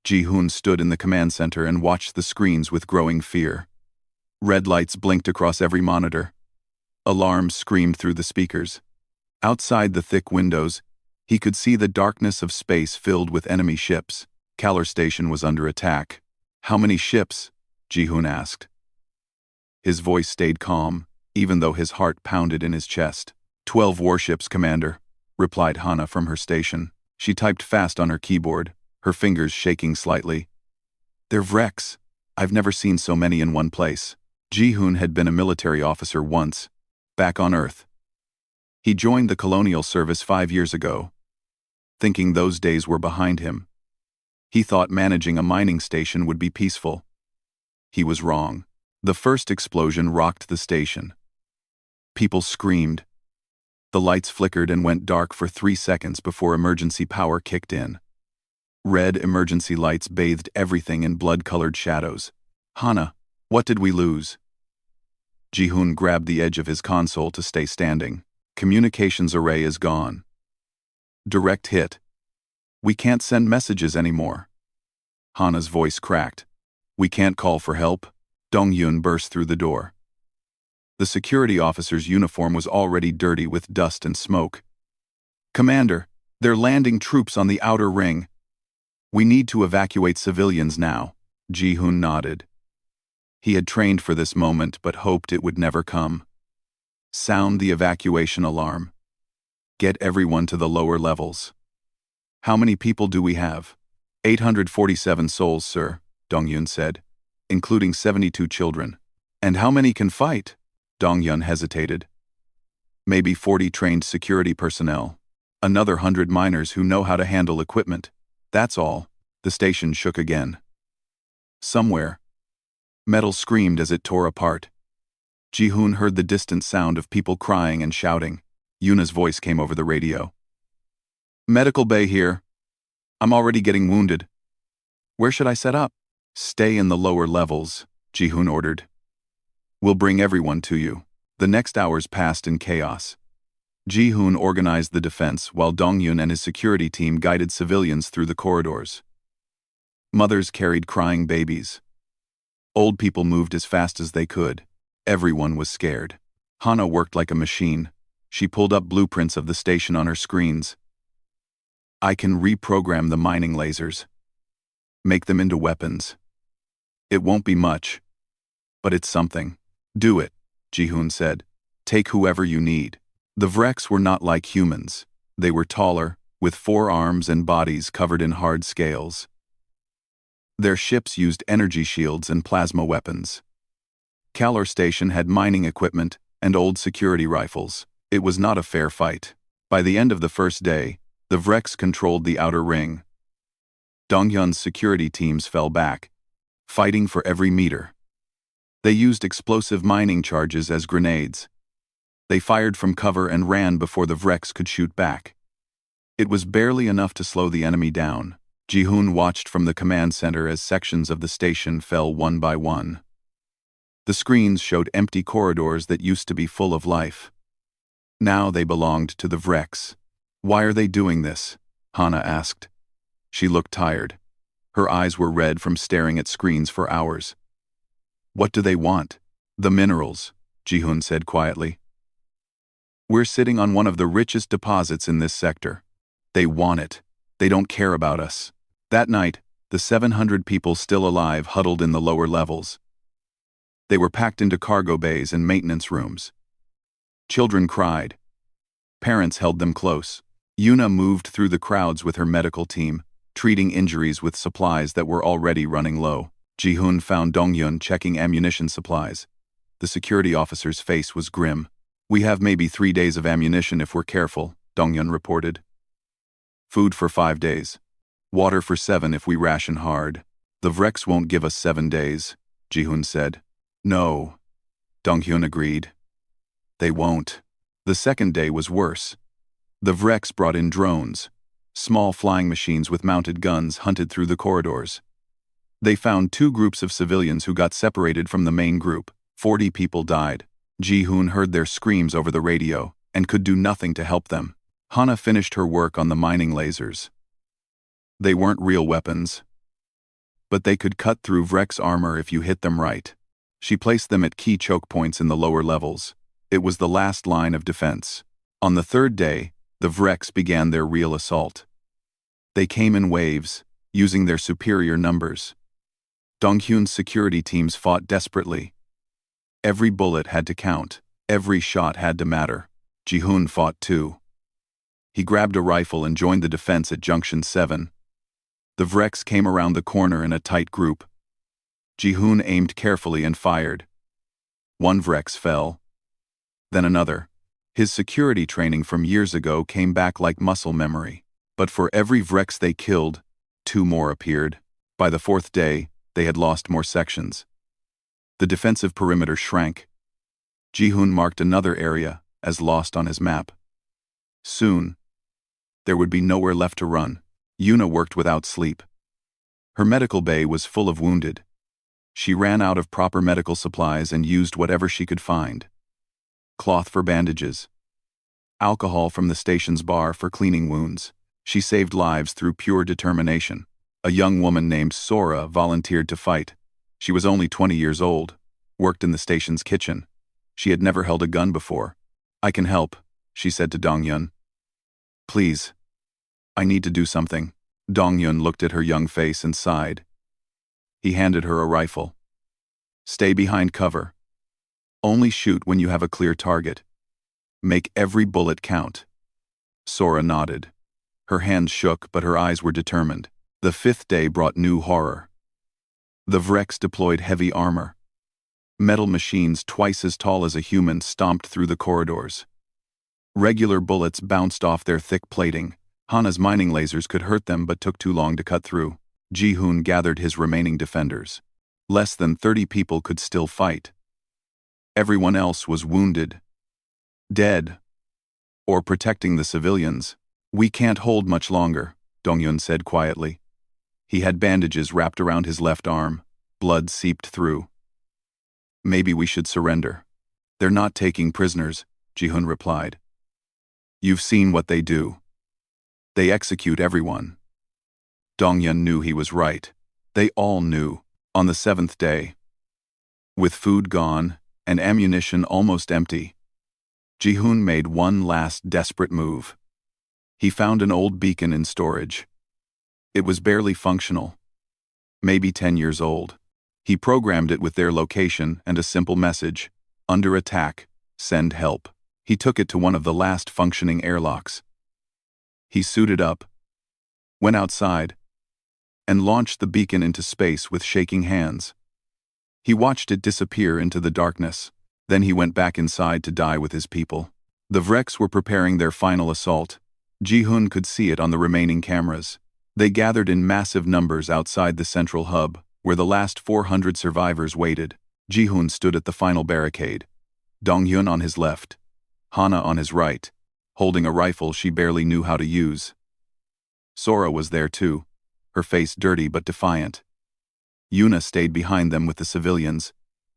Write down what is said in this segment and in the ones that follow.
Ji-hoon stood in the command center and watched the screens with growing fear. Red lights blinked across every monitor. Alarms screamed through the speakers. Outside the thick windows, he could see the darkness of space filled with enemy ships. Kalar Station was under attack. "How many ships?" Ji-hoon asked. His voice stayed calm, even though his heart pounded in his chest. 12 warships, Commander," replied Hana from her station. She typed fast on her keyboard, her fingers shaking slightly. "They're wrecks. I've never seen so many in one place." Ji-hoon had been a military officer once, back on Earth. He joined the colonial service 5 years ago, thinking those days were behind him. He thought managing a mining station would be peaceful. He was wrong. The first explosion rocked the station. People screamed. The lights flickered and went dark for 3 seconds before emergency power kicked in. Red emergency lights bathed everything in blood-colored shadows. "Hana, what did we lose?" Ji-hoon grabbed the edge of his console to stay standing. "Communications array is gone. Direct hit. We can't send messages anymore." Hana's voice cracked. "We can't call for help?" Dong-yun burst through the door. The security officer's uniform was already dirty with dust and smoke. "Commander, they're landing troops on the outer ring. We need to evacuate civilians now." Ji-hoon nodded. He had trained for this moment but hoped it would never come. "Sound the evacuation alarm. Get everyone to the lower levels." "How many people do we have?" 847 souls, sir," Dong-yun said, "including 72 children." "And how many can fight?" Dong-yun hesitated. "Maybe 40 trained security personnel. Another 100 miners who know how to handle equipment. That's all." The station shook again. Somewhere, metal screamed as it tore apart. Ji-hoon heard the distant sound of people crying and shouting. Yuna's voice came over the radio. "Medical bay here. I'm already getting wounded. Where should I set up?" "Stay in the lower levels," Ji-hoon ordered. "We'll bring everyone to you." The next hours passed in chaos. Ji-hoon organized the defense while Dong-yun and his security team guided civilians through the corridors. Mothers carried crying babies. Old people moved as fast as they could. Everyone was scared. Hana worked like a machine. She pulled up blueprints of the station on her screens. "I can reprogram the mining lasers. Make them into weapons. It won't be much, but it's something." "Do it," Ji-hoon said. "Take whoever you need." The Vreks were not like humans. They were taller, with 4 arms and bodies covered in hard scales. Their ships used energy shields and plasma weapons. Kalar Station had mining equipment and old security rifles. It was not a fair fight. By the end of the first day, the Vreks controlled the outer ring. Dong-yun's security teams fell back, fighting for every meter. They used explosive mining charges as grenades. They fired from cover and ran before the Vreks could shoot back. It was barely enough to slow the enemy down. Ji-hoon watched from the command center as sections of the station fell one by one. The screens showed empty corridors that used to be full of life. Now they belonged to the Vreks. "Why are they doing this?" Hana asked. She looked tired. Her eyes were red from staring at screens for hours. "What do they want?" "The minerals," Ji-hoon said quietly. "We're sitting on one of the richest deposits in this sector. They want it. They don't care about us." That night, the 700 people still alive huddled in the lower levels. They were packed into cargo bays and maintenance rooms. Children cried. Parents held them close. Yuna moved through the crowds with her medical team, treating injuries with supplies that were already running low. Ji-hoon found Dong-yun checking ammunition supplies. The security officer's face was grim. "We have maybe 3 days of ammunition if we're careful," Dong-yun reported. "Food for 5 days. Water for 7 if we ration hard." "The Vreks won't give us 7 days," Ji-hoon said. "No," Dong-hyun agreed. "They won't." The second day was worse. The Vreks brought in drones. Small flying machines with mounted guns hunted through the corridors. They found 2 groups of civilians who got separated from the main group. 40 people died. Ji-hoon heard their screams over the radio and could do nothing to help them. Hana finished her work on the mining lasers. They weren't real weapons. but they could cut through Vrek's armor if you hit them right. She placed them at key choke points in the lower levels. It was the last line of defense. On the third day, the Vreks began their real assault. They came in waves, using their superior numbers. Donghyun's security teams fought desperately. Every bullet had to count. Every shot had to matter. Ji-hoon fought too. He grabbed a rifle and joined the defense at Junction 7. The Vreks came around the corner in a tight group. Ji-hoon aimed carefully and fired. One Vreks fell. Then another. His security training from years ago came back like muscle memory. But for every Vreks they killed, 2 more appeared. By the 4th day, they had lost more sections. The defensive perimeter shrank. Ji-hoon marked another area as lost on his map. Soon, there would be nowhere left to run. Yuna worked without sleep. Her medical bay was full of wounded. She ran out of proper medical supplies and used whatever she could find. Cloth for bandages. Alcohol from the station's bar for cleaning wounds. She saved lives through pure determination. A young woman named Sora volunteered to fight. She was only 20 years old, worked in the station's kitchen. She had never held a gun before. "I can help," she said to Donghyun. "Please. I need to do something." Donghyun looked at her young face and sighed. He handed her a rifle. "Stay behind cover. Only shoot when you have a clear target. Make every bullet count." Sora nodded. Her hands shook, but her eyes were determined. The 5th day brought new horror. The Vreks deployed heavy armor. Metal machines twice as tall as a human stomped through the corridors. Regular bullets bounced off their thick plating. Hana's mining lasers could hurt them but took too long to cut through. Ji-hoon gathered his remaining defenders. Less than 30 people could still fight. Everyone else was wounded, dead, or protecting the civilians. "We can't hold much longer," Donghyun said quietly. He had bandages wrapped around his left arm. Blood seeped through. "Maybe we should surrender." "They're not taking prisoners," Ji-hoon replied. "You've seen what they do. They execute everyone." Donghyun knew he was right. They all knew. On the 7th day, with food gone and ammunition almost empty, Ji-hoon made one last desperate move. He found an old beacon in storage. It was barely functional, maybe 10 years old. He programmed it with their location and a simple message: "Under attack, send help." He took it to one of the last functioning airlocks. He suited up, went outside, and launched the beacon into space with shaking hands. He watched it disappear into the darkness. Then he went back inside to die with his people. The Vreks were preparing their final assault. Ji-hoon could see it on the remaining cameras. They gathered in massive numbers outside the central hub, where the last 400 survivors waited. Ji-hoon stood at the final barricade. Donghyun on his left, Hana on his right, holding a rifle she barely knew how to use. Sora was there too, her face dirty but defiant. Yuna stayed behind them with the civilians,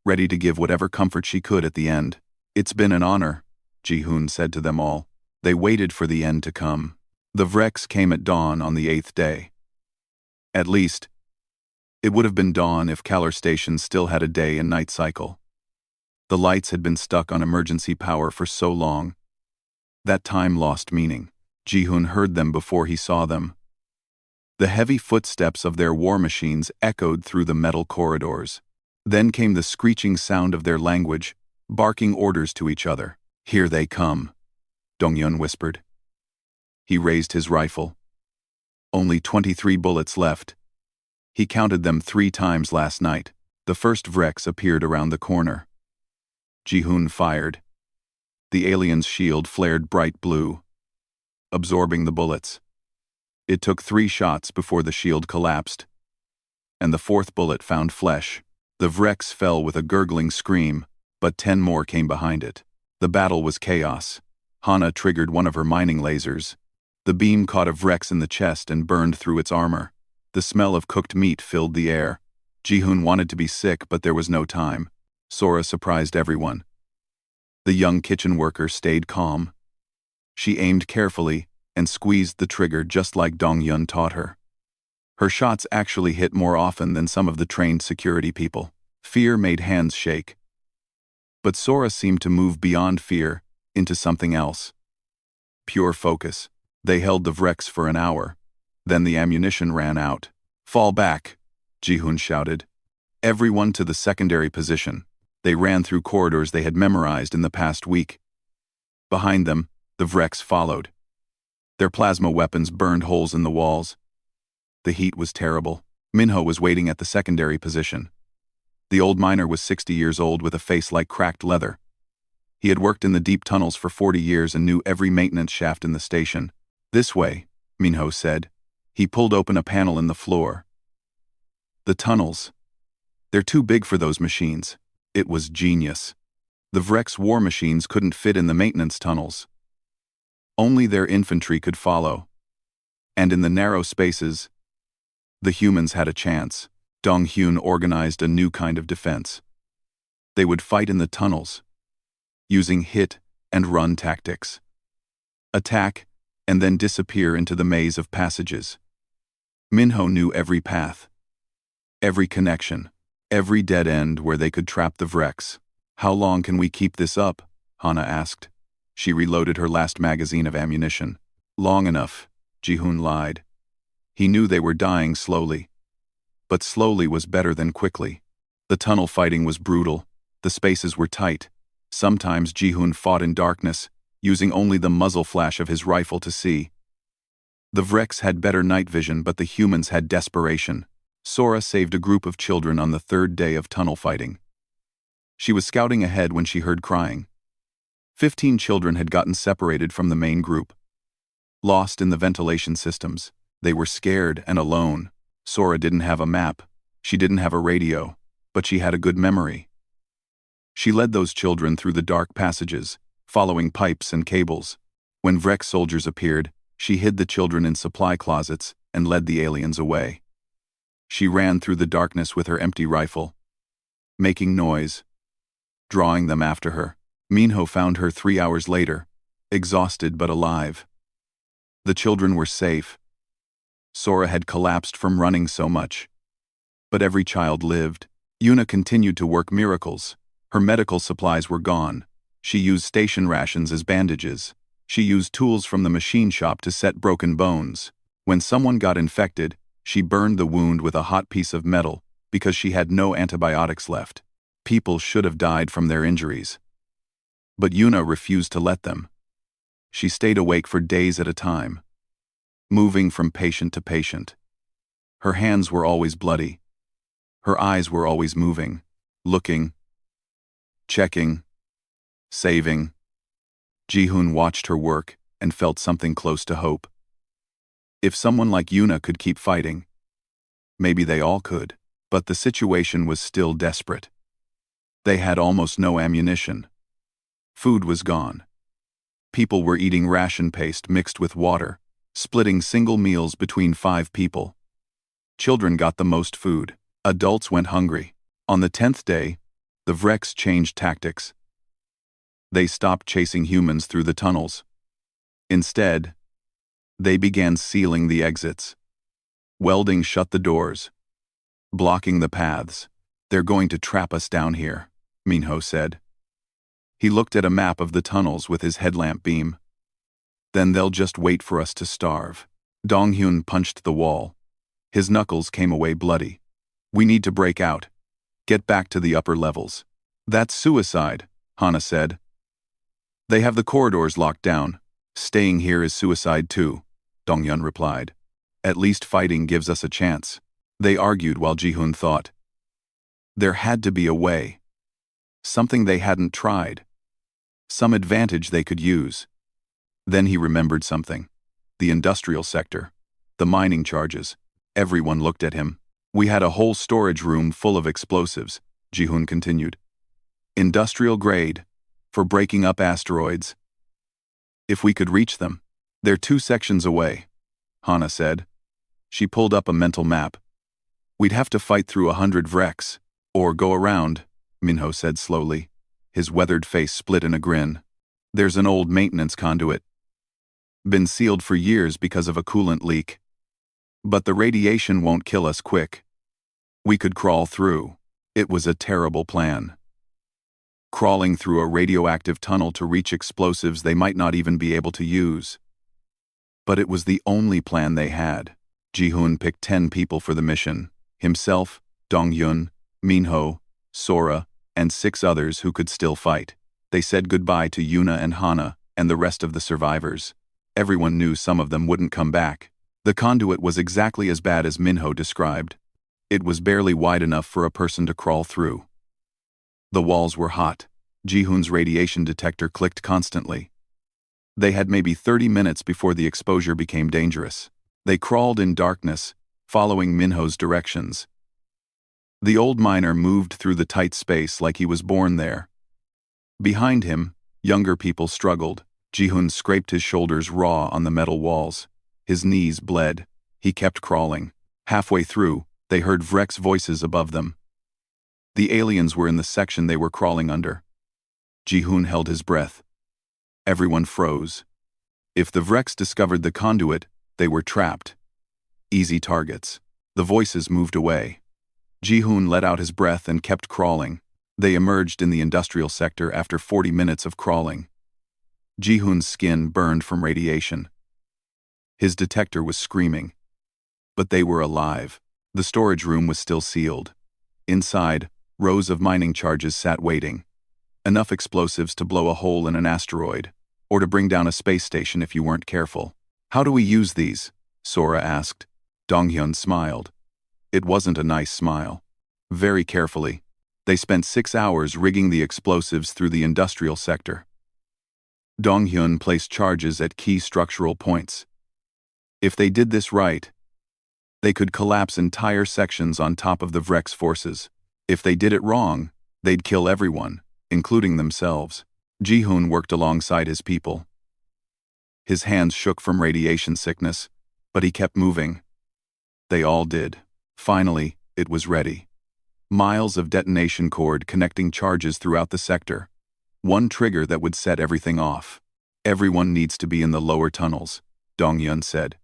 ready to give whatever comfort she could at the end. "It's been an honor," Ji-hoon said to them all. They waited for the end to come. The Vreks came at dawn on the 8th day. At least, it would have been dawn if Kalar Station still had a day and night cycle. The lights had been stuck on emergency power for so long. That time lost meaning. Ji-hoon heard them before he saw them. The heavy footsteps of their war machines echoed through the metal corridors. Then came the screeching sound of their language, barking orders to each other. "Here they come," Donghyun whispered. He raised his rifle. Only 23 bullets left. He counted them 3 times last night. The first Vreks appeared around the corner. Ji-hoon fired. The alien's shield flared bright blue, absorbing the bullets. It took 3 shots before the shield collapsed, and the 4th bullet found flesh. The Vreks fell with a gurgling scream, but 10 more came behind it. The battle was chaos. Hana triggered one of her mining lasers. The beam caught a Vreks in the chest and burned through its armor. The smell of cooked meat filled the air. Ji-hoon wanted to be sick, but there was no time. Sora surprised everyone. The young kitchen worker stayed calm. She aimed carefully and squeezed the trigger just like Donghyun taught her. Her shots actually hit more often than some of the trained security people. Fear made hands shake. But Sora seemed to move beyond fear into something else. Pure focus. They held the Vrex for an hour. Then the ammunition ran out. "Fall back," Ji-hoon shouted. "Everyone to the secondary position." They ran through corridors they had memorized in the past week. Behind them, the Vrex followed. Their plasma weapons burned holes in the walls. The heat was terrible. Minho was waiting at the secondary position. The old miner was 60 years old with a face like cracked leather. He had worked in the deep tunnels for 40 years and knew every maintenance shaft in the station. "This way," Minho said. He pulled open a panel in the floor. The tunnels. They're too big for those machines. It was genius. The Vrex war machines couldn't fit in the maintenance tunnels. Only their infantry could follow. And in the narrow spaces, the humans had a chance. Dong-hyun organized a new kind of defense. They would fight in the tunnels, using hit-and-run tactics. Attack, and then disappear into the maze of passages. Minho knew every path, every connection, every dead end where they could trap the Vrex. "How long can we keep this up?" Hana asked. She reloaded her last magazine of ammunition. "Long enough," Ji-hoon lied. He knew they were dying slowly. But slowly was better than quickly. The tunnel fighting was brutal. The spaces were tight. Sometimes Ji-hoon fought in darkness, using only the muzzle flash of his rifle to see. The Vrex had better night vision, but the humans had desperation. Sora saved a group of children on the third day of tunnel fighting. She was scouting ahead when she heard crying. 15 children had gotten separated from the main group. Lost in the ventilation systems, they were scared and alone. Sora didn't have a map, she didn't have a radio, but she had a good memory. She led those children through the dark passages, following pipes and cables. When Vrex soldiers appeared, she hid the children in supply closets and led the aliens away. She ran through the darkness with her empty rifle, making noise, drawing them after her. Minho found her 3 hours later, exhausted but alive. The children were safe. Sora had collapsed from running so much. But every child lived. Yuna continued to work miracles. Her medical supplies were gone. She used station rations as bandages. She used tools from the machine shop to set broken bones. When someone got infected, she burned the wound with a hot piece of metal because she had no antibiotics left. People should have died from their injuries. But Yuna refused to let them. She stayed awake for days at a time, moving from patient to patient. Her hands were always bloody. Her eyes were always moving, looking, checking, saving. Ji-hoon watched her work and felt something close to hope. If someone like Yuna could keep fighting, maybe they all could. But the situation was still desperate. They had almost no ammunition. Food was gone. People were eating ration paste mixed with water, splitting single meals between 5 people. Children got the most food. Adults went hungry. On the 10th day, the Vrex changed tactics. They stopped chasing humans through the tunnels. Instead, they began sealing the exits. Welding shut the doors, blocking the paths. "They're going to trap us down here," Minho said. He looked at a map of the tunnels with his headlamp beam. "Then they'll just wait for us to starve." Dong-hyun punched the wall. His knuckles came away bloody. "We need to break out. Get back to the upper levels." "That's suicide," Hana said. "They have the corridors locked down. Staying here is suicide too," Dong-hyun replied. "At least fighting gives us a chance." They argued while Ji-hoon thought. There had to be a way. Something they hadn't tried. Some advantage they could use. Then he remembered something. The industrial sector. The mining charges. Everyone looked at him. "We had a whole storage room full of explosives," Ji-hoon continued. "Industrial grade, for breaking up asteroids. If we could reach them." "They're 2 sections away," Hana said. She pulled up a mental map. "We'd have to fight through 100 Vrex. Or go around," Minho said slowly. His weathered face split in a grin. "There's an old maintenance conduit. Been sealed for years because of a coolant leak. But the radiation won't kill us quick. We could crawl through. It was a terrible plan. Crawling through a radioactive tunnel to reach explosives they might not even be able to use. But it was the only plan they had. Ji-hoon picked 10 people for the mission. Himself, Dong-hyun, Minho, Sora, and 6 others who could still fight. They said goodbye to Yuna and Hana and the rest of the survivors. Everyone knew some of them wouldn't come back. The conduit was exactly as bad as Minho described. It was barely wide enough for a person to crawl through. The walls were hot. Ji-hoon's radiation detector clicked constantly. They had maybe 30 minutes before the exposure became dangerous. They crawled in darkness, following Minho's directions. The old miner moved through the tight space like he was born there. Behind him, younger people struggled. Ji-hoon scraped his shoulders raw on the metal walls. His knees bled. He kept crawling. Halfway through, they heard Vrek's voices above them. The aliens were in the section they were crawling under. Ji-hoon held his breath. Everyone froze. If the Vreks discovered the conduit, they were trapped. Easy targets. The voices moved away. Ji-hoon let out his breath and kept crawling. They emerged in the industrial sector after 40 minutes of crawling. Ji-hoon's skin burned from radiation. His detector was screaming. But they were alive. The storage room was still sealed. Inside, rows of mining charges sat waiting. Enough explosives to blow a hole in an asteroid, or to bring down a space station if you weren't careful. How do we use these? Sora asked. Dong-hyun smiled. It wasn't a nice smile. Very carefully. They spent 6 hours rigging the explosives through the industrial sector. Dong-hyun placed charges at key structural points. If they did this right, they could collapse entire sections on top of the Vrek's forces. If they did it wrong, they'd kill everyone, including themselves. Ji-hoon worked alongside his people. His hands shook from radiation sickness, but he kept moving. They all did. Finally, it was ready. Miles of detonation cord connecting charges throughout the sector. One trigger that would set everything off. Everyone needs to be in the lower tunnels, Dong-hyun said.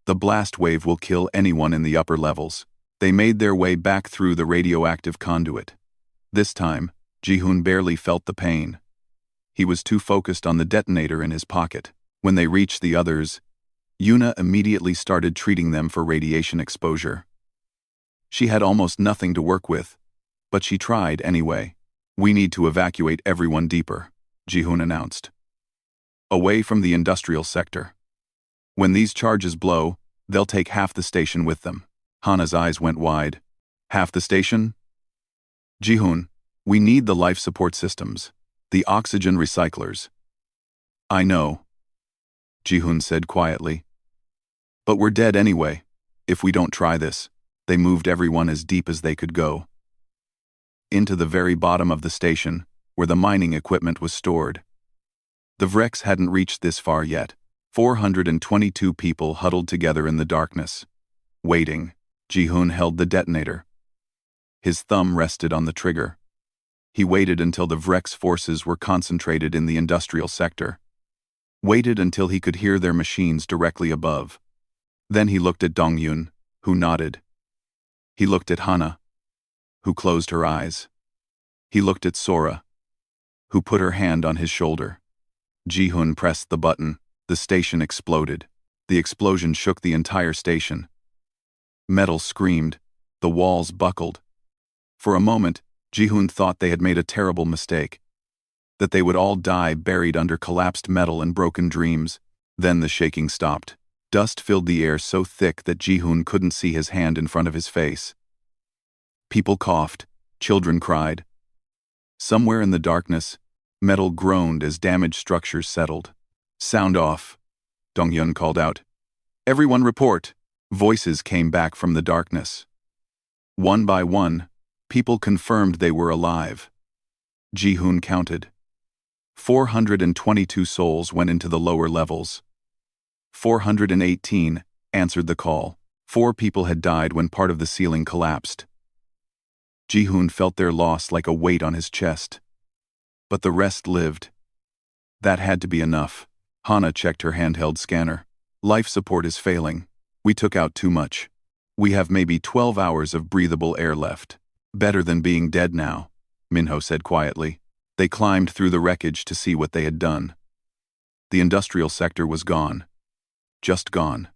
The blast wave will kill anyone in the upper levels. They made their way back through the radioactive conduit. This time, Ji-hoon barely felt the pain. He was too focused on the detonator in his pocket. When they reached the others, Yuna immediately started treating them for radiation exposure. She had almost nothing to work with, but she tried anyway. We need to evacuate everyone deeper, Ji-hoon announced. Away from the industrial sector. When these charges blow, they'll take half the station with them. Hana's eyes went wide. Half the station? Ji-hoon, we need the life support systems, the oxygen recyclers. I know, Ji-hoon said quietly. But we're dead anyway, if we don't try this. They moved everyone as deep as they could go. Into the very bottom of the station, where the mining equipment was stored. The Vreks hadn't reached this far yet. 422 people huddled together in the darkness. Waiting, Ji-hoon held the detonator. His thumb rested on the trigger. He waited until the Vrek's forces were concentrated in the industrial sector. Waited until he could hear their machines directly above. Then he looked at Dong-hyun, who nodded. He looked at Hana, who closed her eyes. He looked at Sora, who put her hand on his shoulder. Ji-hoon pressed the button. The station exploded. The explosion shook the entire station. Metal screamed. The walls buckled. For a moment, Ji-hoon thought they had made a terrible mistake. That they would all die buried under collapsed metal and broken dreams. Then the shaking stopped. Dust filled the air so thick that Ji-hoon couldn't see his hand in front of his face. People coughed. Children cried. Somewhere in the darkness, metal groaned as damaged structures settled. Sound off, Dong-hyun called out. Everyone report. Voices came back from the darkness. One by one, people confirmed they were alive. Ji-hoon counted. 422 souls went into the lower levels. 418 answered the call. 4 people had died when part of the ceiling collapsed. Ji-hoon felt their loss like a weight on his chest. But the rest lived. That had to be enough. Hana checked her handheld scanner. Life support is failing. We took out too much. We have maybe 12 hours of breathable air left. Better than being dead now, Minho said quietly. They climbed through the wreckage to see what they had done. The industrial sector was gone. Just gone.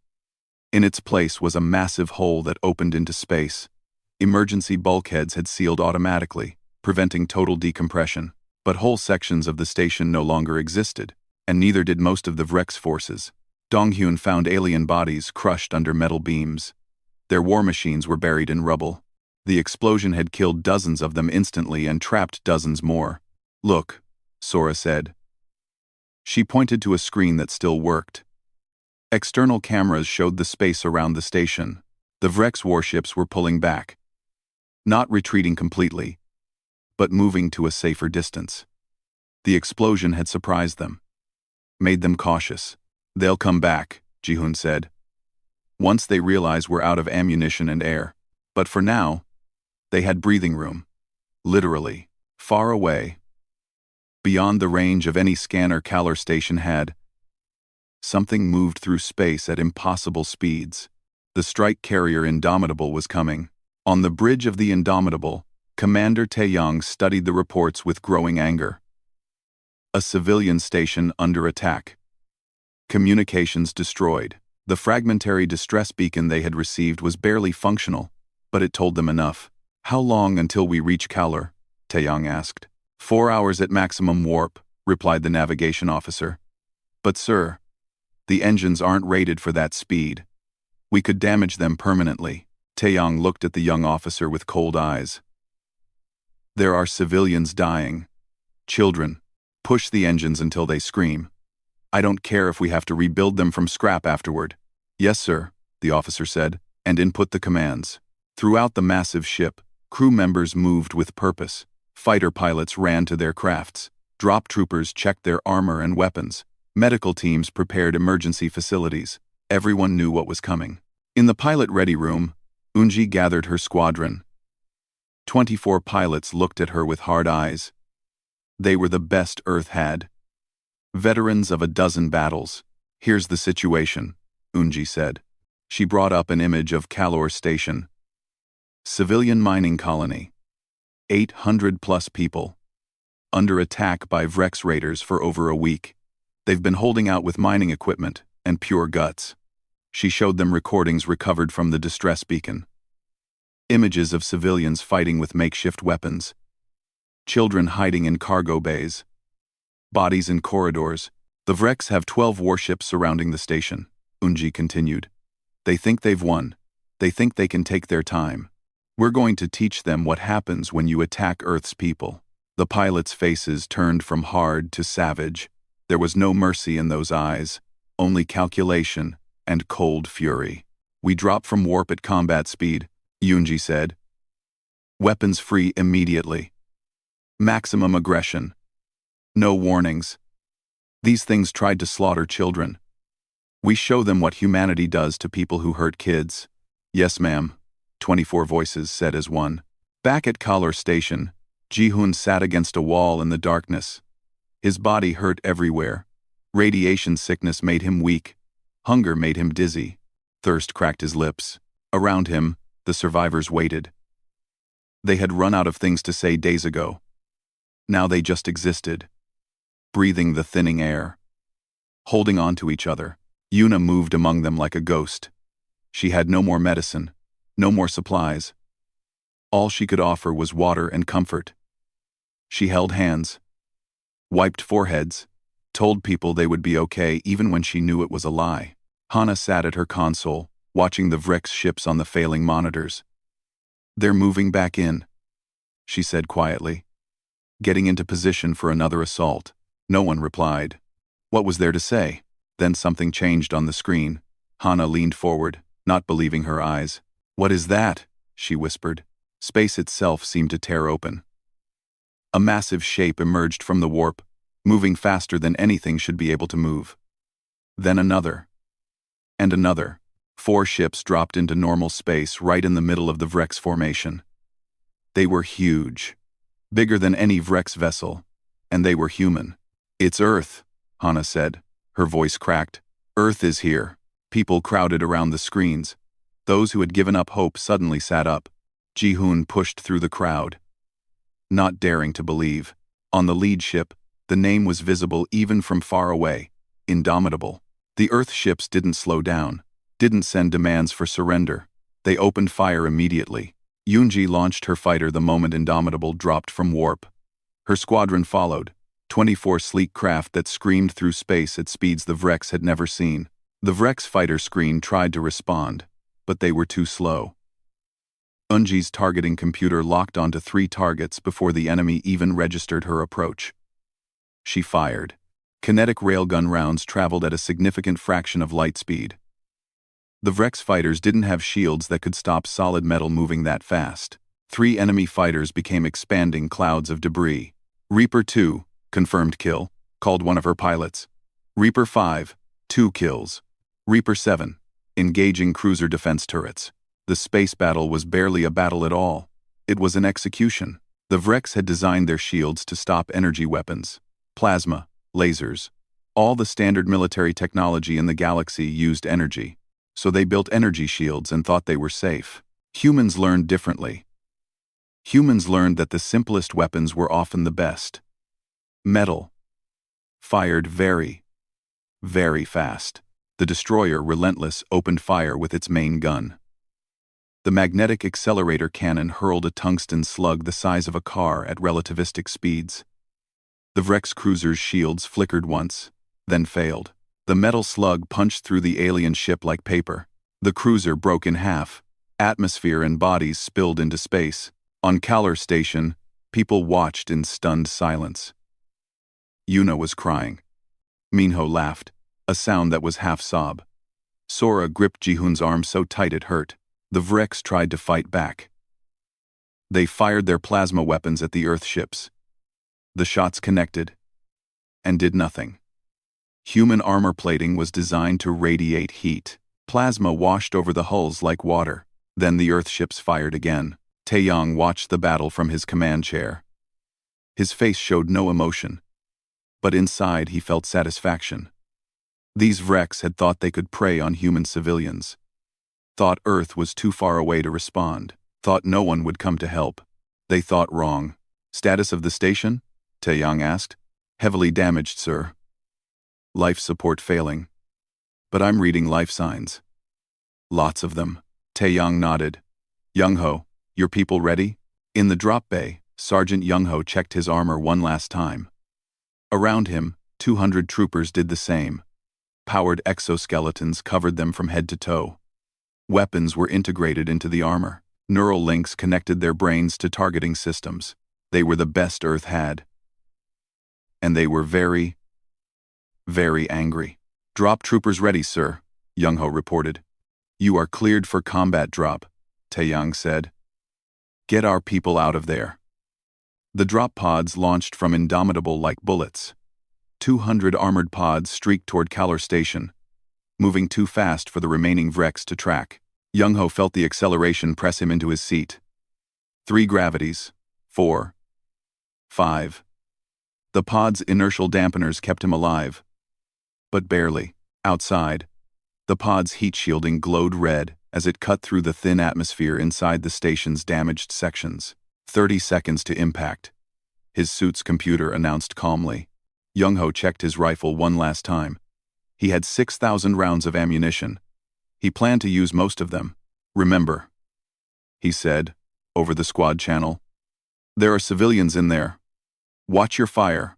In its place was a massive hole that opened into space. Emergency bulkheads had sealed automatically, preventing total decompression. But whole sections of the station no longer existed, and neither did most of the Vrex forces. Donghyun found alien bodies crushed under metal beams. Their war machines were buried in rubble. The explosion had killed dozens of them instantly and trapped dozens more. Look, Sora said. She pointed to a screen that still worked. External cameras showed the space around the station. The Vrex warships were pulling back. Not retreating completely, but moving to a safer distance. The explosion had surprised them. Made them cautious. They'll come back, Ji-hoon said. Once they realize we're out of ammunition and air. But for now, they had breathing room. Literally. Far away. Beyond the range of any scanner Kalar station had. Something moved through space at impossible speeds. The strike carrier Indomitable was coming. On the bridge of the Indomitable, Commander Taeyong studied the reports with growing anger. A civilian station under attack. Communications destroyed. The fragmentary distress beacon they had received was barely functional, but it told them enough. How long until we reach Kalar? Taeyong asked. 4 hours at maximum warp, replied the navigation officer. But sir, the engines aren't rated for that speed. We could damage them permanently. Taeyong looked at the young officer with cold eyes. There are civilians dying. Children. Push the engines until they scream. I don't care if we have to rebuild them from scrap afterward. Yes, sir, the officer said, and input the commands. Throughout the massive ship, crew members moved with purpose. Fighter pilots ran to their crafts. Drop troopers checked their armor and weapons. Medical teams prepared emergency facilities. Everyone knew what was coming. In the pilot-ready room, Unji gathered her squadron. 24 pilots looked at her with hard eyes. They were the best Earth had. Veterans of a dozen battles. Here's the situation, Unji said. She brought up an image of Kalor Station. Civilian mining colony. 800+ people. Under attack by Vrex raiders for over a week. They've been holding out with mining equipment and pure guts. She showed them recordings recovered from the distress beacon. Images of civilians fighting with makeshift weapons. Children hiding in cargo bays. Bodies in corridors. The Vrex have 12 warships surrounding the station, Unji continued. They think they've won. They think they can take their time. We're going to teach them what happens when you attack Earth's people. The pilots' faces turned from hard to savage. There was no mercy in those eyes, only calculation and cold fury. We drop from warp at combat speed, Unji said. Weapons free immediately. Maximum aggression. No warnings. These things tried to slaughter children. We show them what humanity does to people who hurt kids. Yes, ma'am, 24 voices said as one. Back at Kalar Station, Ji-hoon sat against a wall in the darkness. His body hurt everywhere. Radiation sickness made him weak. Hunger made him dizzy. Thirst cracked his lips. Around him, the survivors waited. They had run out of things to say days ago. Now they just existed. Breathing the thinning air. Holding on to each other. Yuna moved among them like a ghost. She had no more medicine, no more supplies. All she could offer was water and comfort. She held hands. Wiped foreheads, told people they would be okay even when she knew it was a lie. Hana sat at her console, watching the Vrex ships on the failing monitors. They're moving back in, she said quietly. Getting into position for another assault. No one replied. What was there to say? Then something changed on the screen. Hana leaned forward, not believing her eyes. What is that? She whispered. Space itself seemed to tear open. A massive shape emerged from the warp, moving faster than anything should be able to move. Then another. And another. 4 ships dropped into normal space right in the middle of the Vrex formation. They were huge. Bigger than any Vrex vessel. And they were human. It's Earth, Hana said. Her voice cracked. Earth is here. People crowded around the screens. Those who had given up hope suddenly sat up. Ji-hoon pushed through the crowd, not daring to believe. On the lead ship, the name was visible even from far away: Indomitable. The Earth ships didn't slow down, didn't send demands for surrender. They opened fire immediately. Yoonji launched her fighter the moment Indomitable dropped from warp. Her squadron followed, 24 sleek craft that screamed through space at speeds the Vrex had never seen. The Vrex fighter screen tried to respond, but they were too slow. Eunji's targeting computer locked onto 3 targets before the enemy even registered her approach. She fired. Kinetic railgun rounds traveled at a significant fraction of light speed. The Vrex fighters didn't have shields that could stop solid metal moving that fast. 3 enemy fighters became expanding clouds of debris. Reaper 2, confirmed kill, called one of her pilots. Reaper 5, 2 kills. Reaper 7, engaging cruiser defense turrets. The space battle was barely a battle at all. It was an execution. The Vrex had designed their shields to stop energy weapons, plasma, lasers. All the standard military technology in the galaxy used energy, so they built energy shields and thought they were safe. Humans learned differently. Humans learned that the simplest weapons were often the best. Metal. Fired very, very fast. The destroyer, Relentless, opened fire with its main gun. The magnetic accelerator cannon hurled a tungsten slug the size of a car at relativistic speeds. The Vrex cruiser's shields flickered once, then failed. The metal slug punched through the alien ship like paper. The cruiser broke in half. Atmosphere and bodies spilled into space. On Kalar Station, people watched in stunned silence. Yuna was crying. Minho laughed, a sound that was half sob. Sora gripped Ji-hoon's arm so tight it hurt. The Vrex tried to fight back. They fired their plasma weapons at the Earth ships. The shots connected and did nothing. Human armor plating was designed to radiate heat. Plasma washed over the hulls like water. Then the Earth ships fired again. Taeyong watched the battle from his command chair. His face showed no emotion, but inside he felt satisfaction. These Vrex had thought they could prey on human civilians. Thought Earth was too far away to respond. Thought no one would come to help. They thought wrong. Status of the station? Taeyong asked. Heavily damaged, sir. Life support failing. But I'm reading life signs. Lots of them. Taeyong nodded. Young-ho, your people ready? In the drop bay, Sergeant Young-ho checked his armor one last time. Around him, 200 troopers did the same. Powered exoskeletons covered them from head to toe. Weapons were integrated into the armor. Neural links connected their brains to targeting systems. They were the best Earth had. And they were very, very angry. Drop troopers ready, sir, Young-ho reported. You are cleared for combat drop, Taeyong said. Get our people out of there. The drop pods launched from Indomitable like bullets. 200 armored pods streaked toward Kalar Station, moving too fast for the remaining Vrex to track. Young-ho felt the acceleration press him into his seat. 3 gravities. 4. 5. The pod's inertial dampeners kept him alive. But barely. Outside, the pod's heat shielding glowed red as it cut through the thin atmosphere inside the station's damaged sections. 30 seconds to impact, his suit's computer announced calmly. Young-ho checked his rifle one last time. He had 6,000 rounds of ammunition. He planned to use most of them. Remember, he said, over the squad channel. There are civilians in there. Watch your fire.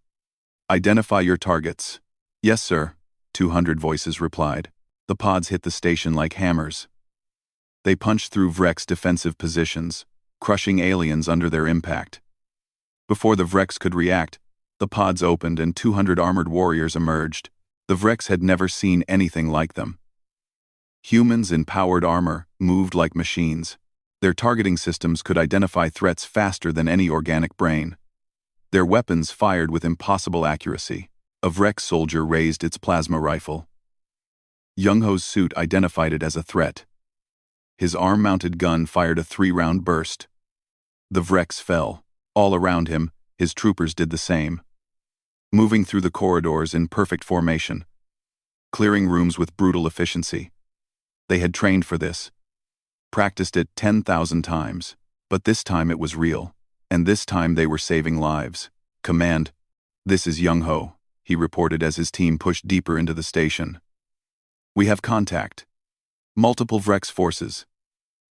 Identify your targets. Yes, sir, 200 voices replied. The pods hit the station like hammers. They punched through Vrex defensive positions, crushing aliens under their impact. Before the Vrex could react, the pods opened and 200 armored warriors emerged. The Vrex had never seen anything like them. Humans in powered armor moved like machines. Their targeting systems could identify threats faster than any organic brain. Their weapons fired with impossible accuracy. A Vrex soldier raised its plasma rifle. Young-ho's suit identified it as a threat. His arm-mounted gun fired a 3-round burst. The Vrex fell. All around him, his troopers did the same, moving through the corridors in perfect formation, clearing rooms with brutal efficiency. They had trained for this, practiced it 10,000 times, but this time it was real, and this time they were saving lives. "Command, this is Young Ho," he reported as his team pushed deeper into the station. "We have contact. Multiple Vrex forces.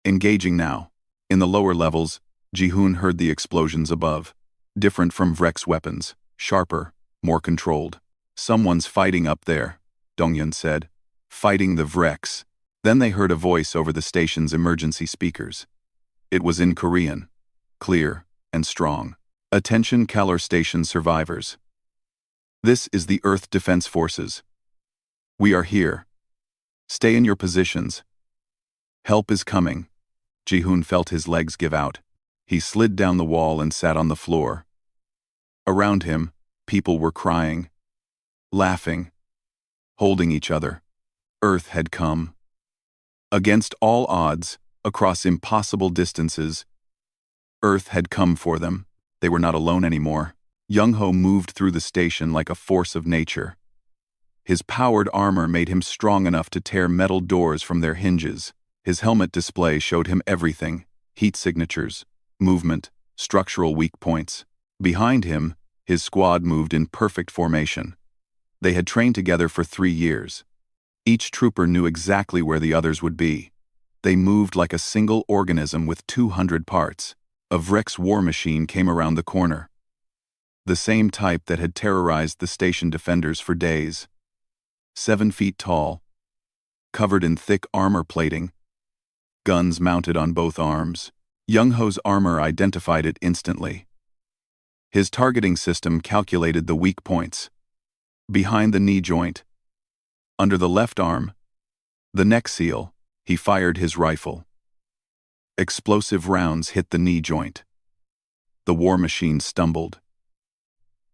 Engaging now." In the lower levels, Ji-hoon heard the explosions above, different from Vrex weapons, sharper, more controlled. "Someone's fighting up there," Donghyun said. "Fighting the Vrex." Then they heard a voice over the station's emergency speakers. It was in Korean, clear and strong. "Attention Kalor Station survivors. This is the Earth Defense Forces. We are here. Stay in your positions. Help is coming." Ji-hoon felt his legs give out. He slid down the wall and sat on the floor. Around him, people were crying, laughing, holding each other. Earth had come. Against all odds, across impossible distances, Earth had come for them. They were not alone anymore. Young Ho moved through the station like a force of nature. His powered armor made him strong enough to tear metal doors from their hinges. His helmet display showed him everything: heat signatures, movement, structural weak points. Behind him, his squad moved in perfect formation. They had trained together for 3 years. Each trooper knew exactly where the others would be. They moved like a single organism with 200 parts. A Vrex war machine came around the corner. The same type that had terrorized the station defenders for days. 7 feet tall, covered in thick armor plating, guns mounted on both arms. Young Ho's armor identified it instantly. His targeting system calculated the weak points. Behind the knee joint, under the left arm, the neck seal, he fired his rifle. Explosive rounds hit the knee joint. The war machine stumbled.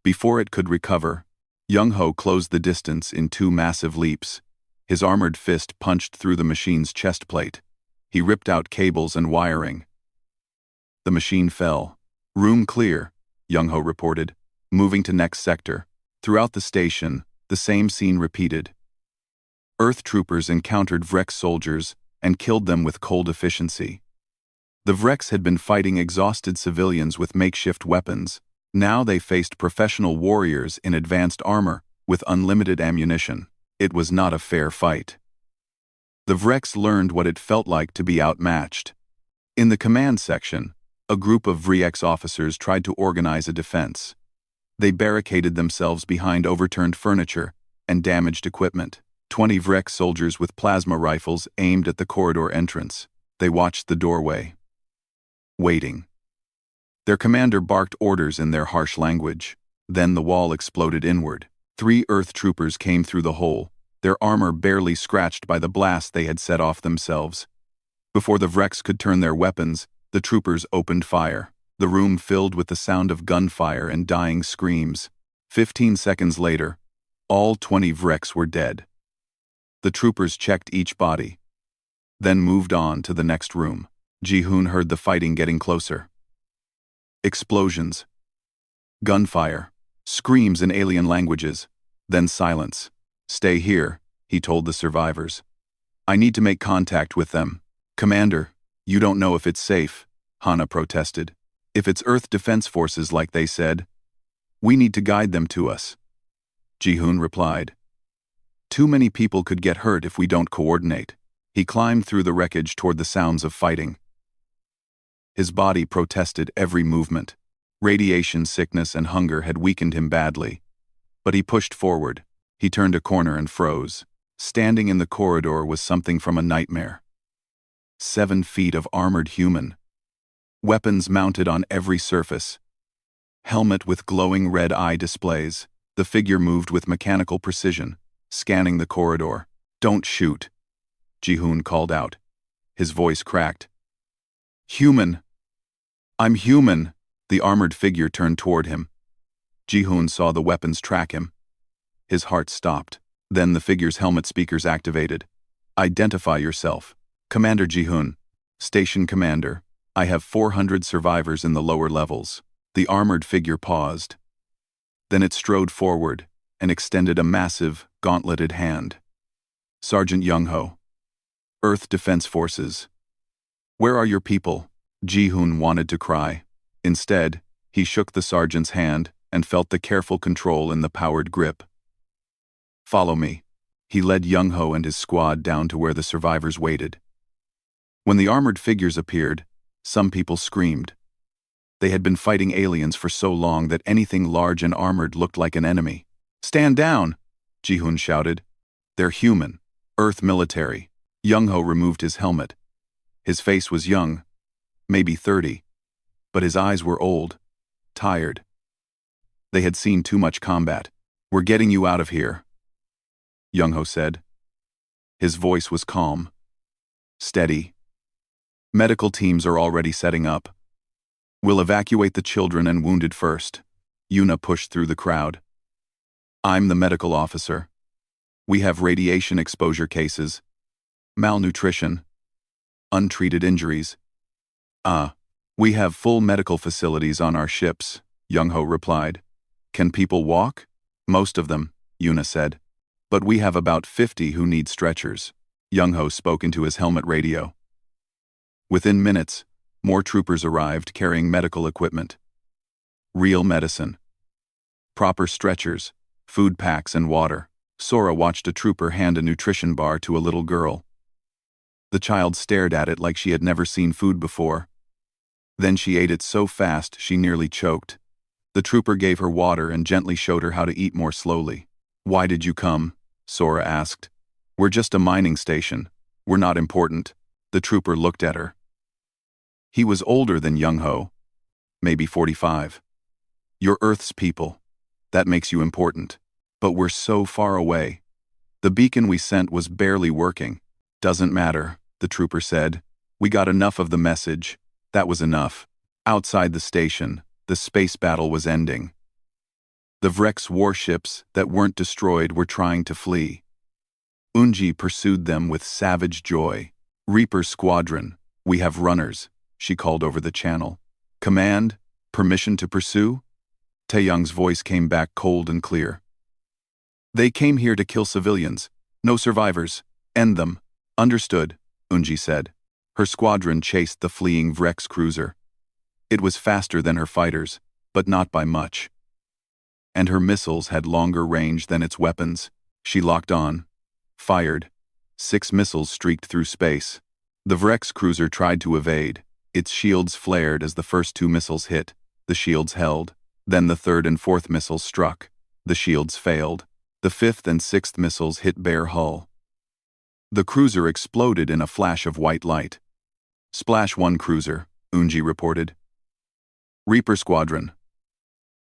Before it could recover, Young Ho closed the distance in 2 massive leaps. His armored fist punched through the machine's chest plate. He ripped out cables and wiring. The machine fell. "Room clear," Young Ho reported, moving to next sector. Throughout the station, the same scene repeated. Earth troopers encountered Vrex soldiers and killed them with cold efficiency. The Vrex had been fighting exhausted civilians with makeshift weapons. Now they faced professional warriors in advanced armor with unlimited ammunition. It was not a fair fight. The Vrex learned what it felt like to be outmatched. In the command section, a group of Vrex officers tried to organize a defense. They barricaded themselves behind overturned furniture and damaged equipment. 20 Vrex soldiers with plasma rifles aimed at the corridor entrance. They watched the doorway, waiting. Their commander barked orders in their harsh language. Then the wall exploded inward. 3 Earth troopers came through the hole, their armor barely scratched by the blast they had set off themselves. Before the Vrex could turn their weapons, the troopers opened fire. The room filled with the sound of gunfire and dying screams. 15 seconds later, all 20 Vrex were dead. The troopers checked each body, then moved on to the next room. Ji-hoon heard the fighting getting closer. Explosions, gunfire, screams in alien languages, then silence. "Stay here," he told the survivors. "I need to make contact with them." "Commander, you don't know if it's safe," Hana protested. "If it's Earth Defense Forces like they said, we need to guide them to us." Ji-hoon replied. "Too many people could get hurt if we don't coordinate." He climbed through the wreckage toward the sounds of fighting. His body protested every movement. Radiation sickness and hunger had weakened him badly. But he pushed forward. He turned a corner and froze. Standing in the corridor was something from a nightmare. 7 feet of armored human. Weapons mounted on every surface. Helmet with glowing red eye displays. The figure moved with mechanical precision, scanning the corridor. "Don't shoot," Ji-hoon called out. His voice cracked. "Human! I'm human!" The armored figure turned toward him. Ji-hoon saw the weapons track him. His heart stopped. Then the figure's helmet speakers activated. "Identify yourself." "Commander Ji-hoon, Station Commander. I have 400 survivors in the lower levels." The armored figure paused. Then it strode forward and extended a massive, gauntleted hand. "Sergeant Young Ho." Earth Defense Forces. Where are your people? Ji-hoon wanted to cry. Instead, he shook the sergeant's hand and felt the careful control in the powered grip. Follow me. He led Young-ho and his squad down to where the survivors waited. When the armored figures appeared, some people screamed. They had been fighting aliens for so long that anything large and armored looked like an enemy. Stand down! Ji-hoon shouted. They're human. Earth military. Young-ho removed his helmet. His face was young, maybe 30, but his eyes were old, tired. They had seen too much combat. We're getting you out of here, Young-ho said. His voice was calm, steady. Medical teams are already setting up. We'll evacuate the children and wounded first. Yuna pushed through the crowd. I'm the medical officer. We have radiation exposure cases, malnutrition, untreated injuries. We have full medical facilities on our ships, Young-ho replied. Can people walk? Most of them, Yuna said. But we have about 50 who need stretchers. Young-ho spoke into his helmet radio. Within minutes, more troopers arrived carrying medical equipment. Real medicine. Proper stretchers, food packs and water. Sora watched a trooper hand a nutrition bar to a little girl. The child stared at it like she had never seen food before. Then she ate it so fast she nearly choked. The trooper gave her water and gently showed her how to eat more slowly. Why did you come? Sora asked. We're just a mining station. We're not important. The trooper looked at her. He was older than Young-ho, maybe 45. You're Earth's people. That makes you important. But we're so far away. The beacon we sent was barely working. Doesn't matter, the trooper said. We got enough of the message. That was enough. Outside the station, the space battle was ending. The Vrex warships that weren't destroyed were trying to flee. Unji pursued them with savage joy. Reaper Squadron, we have runners, she called over the channel. Command, permission to pursue? Taeyong's voice came back cold and clear. They came here to kill civilians. No survivors. End them. Understood, Unji said. Her squadron chased the fleeing Vrex cruiser. It was faster than her fighters, but not by much. And her missiles had longer range than its weapons. She locked on, fired. 6 missiles streaked through space. The Vrex cruiser tried to evade. Its shields flared as the first 2 missiles hit. The shields held. Then the 3rd and 4th missiles struck. The shields failed. The 5th and 6th missiles hit bare hull. The cruiser exploded in a flash of white light. Splash 1 cruiser, Unji reported. Reaper Squadron.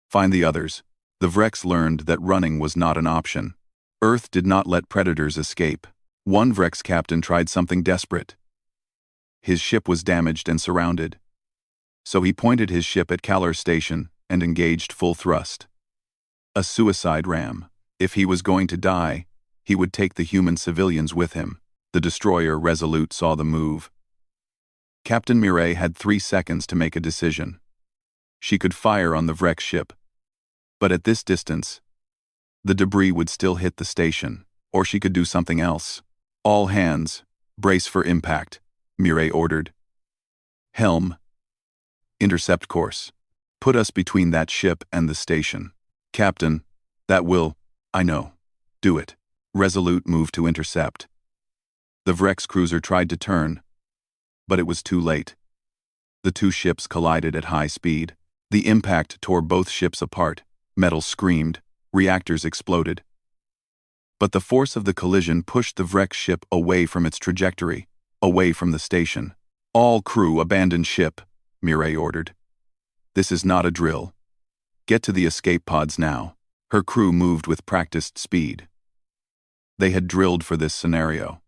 Find the others. The Vrex learned that running was not an option. Earth did not let predators escape. One Vrex captain tried something desperate. His ship was damaged and surrounded. So he pointed his ship at Kalar Station and engaged full thrust. A suicide ram. If he was going to die, he would take the human civilians with him. The destroyer Resolute saw the move. Captain Mireille had 3 seconds to make a decision. She could fire on the Vrex ship. But at this distance, the debris would still hit the station, or she could do something else. All hands, brace for impact, Mireille ordered. Helm. Intercept course. Put us between that ship and the station. Captain, that will, I know. Do it. Resolute moved to intercept. The Vrex cruiser tried to turn, but it was too late. The 2 ships collided at high speed. The impact tore both ships apart. Metal screamed. Reactors exploded. But the force of the collision pushed the Vrex ship away from its trajectory, away from the station. All crew abandon ship, Mireille ordered. This is not a drill. Get to the escape pods now. Her crew moved with practiced speed. They had drilled for this scenario.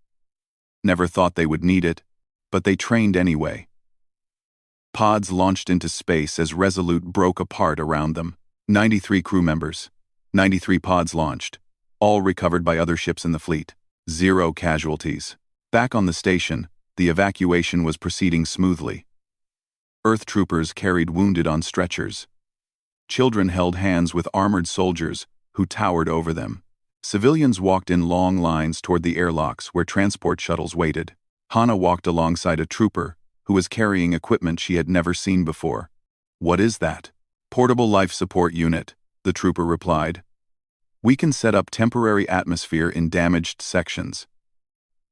Never thought they would need it, but they trained anyway. Pods launched into space as Resolute broke apart around them. 93 crew members. 93 pods launched. All recovered by other ships in the fleet. 0 casualties. Back on the station, the evacuation was proceeding smoothly. Earth troopers carried wounded on stretchers. Children held hands with armored soldiers who towered over them. Civilians walked in long lines toward the airlocks where transport shuttles waited. Hana walked alongside a trooper who was carrying equipment she had never seen before. "What is that?" "Portable life support unit," the trooper replied. "We can set up temporary atmosphere in damaged sections.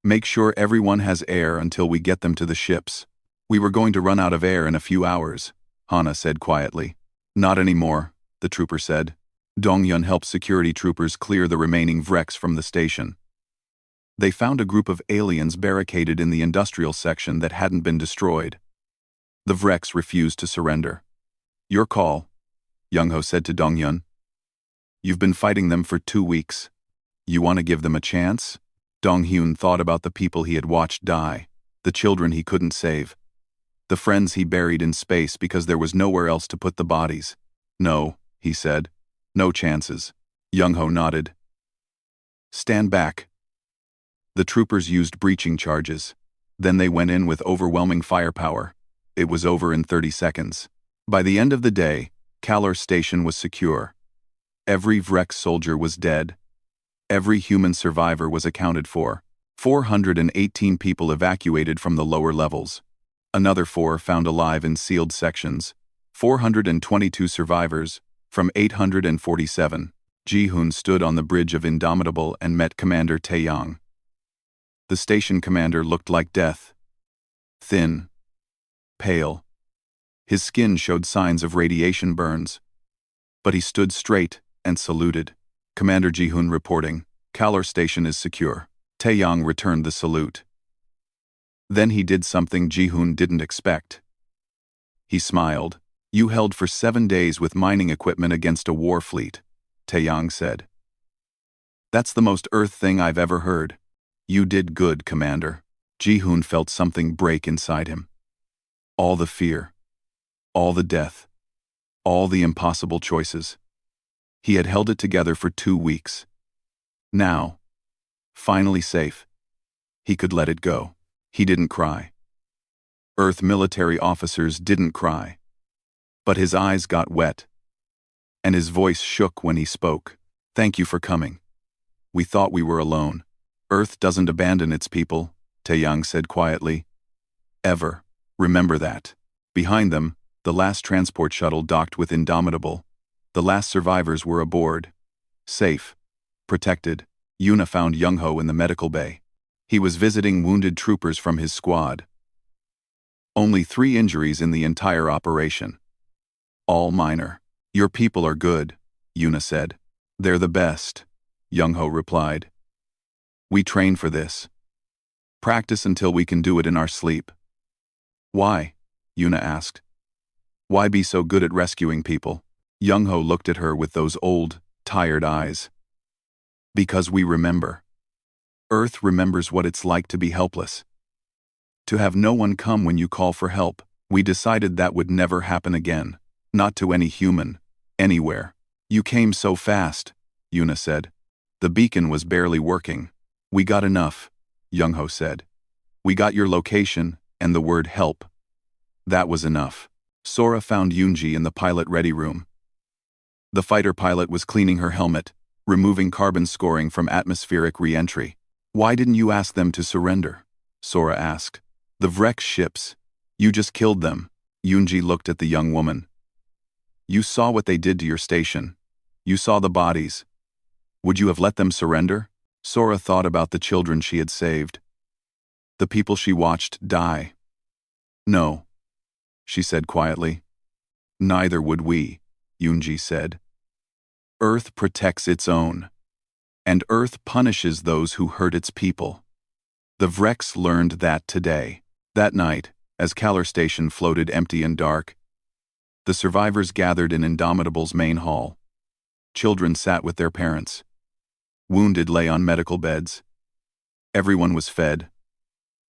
Make sure everyone has air until we get them to the ships." "We were going to run out of air in a few hours," Hana said quietly. "Not anymore," the trooper said. Dongyun helped security troopers clear the remaining wrecks from the station. They found a group of aliens barricaded in the industrial section that hadn't been destroyed. The wrecks refused to surrender. "Your call," Young-ho said to Dongyun. "You've been fighting them for 2 weeks. You want to give them a chance?" Dong-hyun thought about the people he had watched die, the children he couldn't save, the friends he buried in space because there was nowhere else to put the bodies. "No," he said. "No chances." Young-ho nodded. "Stand back." The troopers used breaching charges. Then they went in with overwhelming firepower. It was over in 30 seconds. By the end of the day, Kalor Station was secure. Every Vrek soldier was dead. Every human survivor was accounted for. 418 people evacuated from the lower levels. Another 4 found alive in sealed sections. 422 survivors, from 847. Ji-hoon stood on the bridge of Indomitable and met Commander Taeyang. The station commander looked like death. Thin. Pale. His skin showed signs of radiation burns. But he stood straight and saluted. "Commander Ji-hoon reporting. Kalor Station is secure." Taeyang returned the salute. Then he did something Ji-hoon didn't expect. He smiled. "You held for 7 days with mining equipment against a war fleet," Taeyang said. "That's the most Earth thing I've ever heard." "You did good, Commander." Ji-hoon felt something break inside him. All the fear. All the death. All the impossible choices. He had held it together for 2 weeks. Now, finally safe, he could let it go. He didn't cry. Earth military officers didn't cry. But his eyes got wet. And his voice shook when he spoke. "Thank you for coming. We thought we were alone." "Earth doesn't abandon its people," Taeyang said quietly. "Ever. Remember that." Behind them, the last transport shuttle docked with Indomitable. The last survivors were aboard. Safe. Protected. Yuna found Young-ho in the medical bay. He was visiting wounded troopers from his squad. Only 3 injuries in the entire operation. All minor. "Your people are good," Yuna said. "They're the best," Young-ho replied. "We train for this. Practice until we can do it in our sleep." "Why?" Yuna asked. "Why be so good at rescuing people?" Young-ho looked at her with those old, tired eyes. "Because we remember. Earth remembers what it's like to be helpless. To have no one come when you call for help. We decided that would never happen again. Not to any human. Anywhere." "You came so fast," Yuna said. "The beacon was barely working." "We got enough," Young-ho said. "We got your location and the word help. That was enough." Sora found Yoonji in the pilot ready room. The fighter pilot was cleaning her helmet, removing carbon scoring from atmospheric re-entry. "Why didn't you ask them to surrender?" Sora asked. "The Vrek ships. You just killed them." Yoonji looked at the young woman. "You saw what they did to your station. You saw the bodies. Would you have let them surrender?" Sora thought about the children she had saved. The people she watched die. "No," she said quietly. "Neither would we," Yoonji said. "Earth protects its own. And Earth punishes those who hurt its people." The Vreks learned that today. That night, as Kalor Station floated empty and dark, the survivors gathered in Indomitable's main hall. Children sat with their parents. Wounded lay on medical beds. Everyone was fed,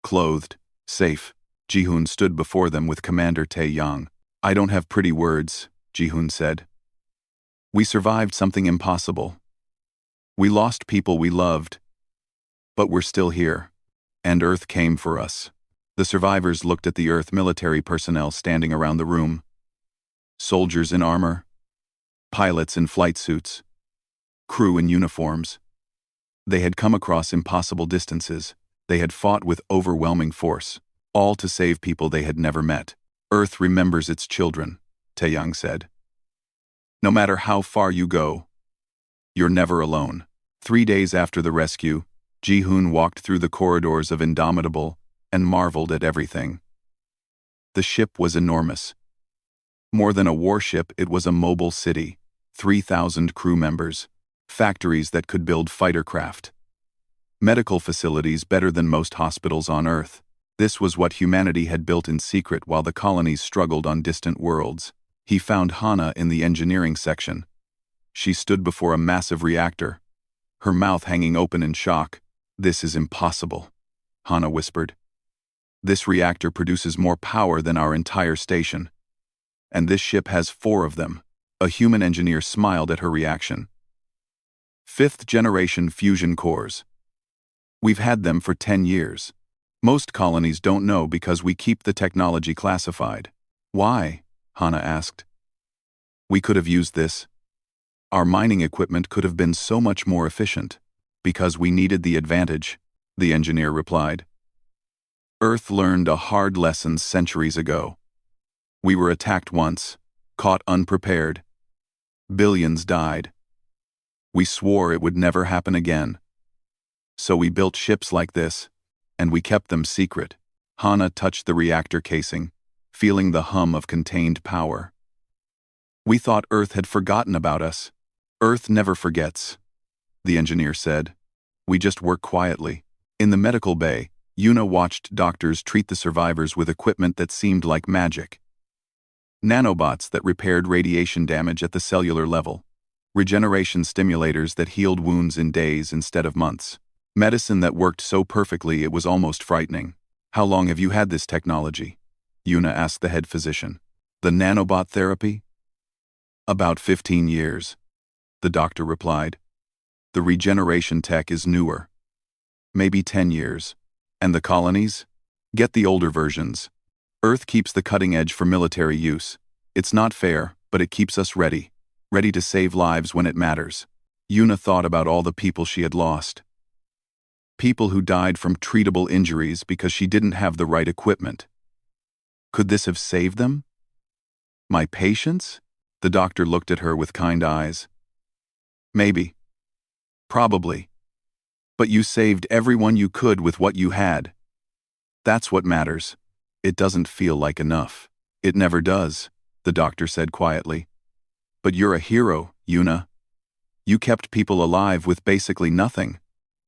clothed, safe. Ji-hoon stood before them with Commander Taeyang. "I don't have pretty words," Ji-hoon said. "We survived something impossible. We lost people we loved. But we're still here. And Earth came for us." The survivors looked at the Earth military personnel standing around the room. Soldiers in armor. Pilots in flight suits. Crew in uniforms. They had come across impossible distances. They had fought with overwhelming force, all to save people they had never met. Earth remembers its children, Taeyang said. No matter how far you go, you're never alone. 3 days after the rescue, Ji-hoon walked through the corridors of Indomitable and marveled at everything. The ship was enormous. More than a warship, it was a mobile city, 3,000 crew members, factories that could build fighter craft, medical facilities better than most hospitals on Earth. This was what humanity had built in secret while the colonies struggled on distant worlds. He found Hana in the engineering section. She stood before a massive reactor, her mouth hanging open in shock. "This is impossible," Hana whispered. "This reactor produces more power than our entire station. And this ship has 4 of them." A human engineer smiled at her reaction. "5th-generation fusion cores. We've had them for 10 years. Most colonies don't know because we keep the technology classified." "Why?" Hana asked. "We could have used this. Our mining equipment could have been so much more efficient." "Because we needed the advantage," the engineer replied. "Earth learned a hard lesson centuries ago. We were attacked once, caught unprepared. Billions died. We swore it would never happen again. So we built ships like this, and we kept them secret." Hana touched the reactor casing, feeling the hum of contained power. "We thought Earth had forgotten about us." "Earth never forgets," the engineer said. "We just work quietly." In the medical bay, Yuna watched doctors treat the survivors with equipment that seemed like magic. Nanobots that repaired radiation damage at the cellular level. Regeneration stimulators that healed wounds in days instead of months. Medicine that worked so perfectly it was almost frightening. "How long have you had this technology?" Yuna asked the head physician. "The nanobot therapy?" "About 15 years. The doctor replied. "The regeneration tech is newer. Maybe 10 years. And the colonies? Get the older versions. Earth keeps the cutting edge for military use. It's not fair, but it keeps us ready to save lives when it matters." Yuna thought about all the people she had lost. People who died from treatable injuries because she didn't have the right equipment. Could this have saved them? "My patients?" The doctor looked at her with kind eyes. "Maybe. Probably. But you saved everyone you could with what you had. That's what matters. It doesn't feel like enough." "It never does," the doctor said quietly. "But you're a hero, Yuna. You kept people alive with basically nothing.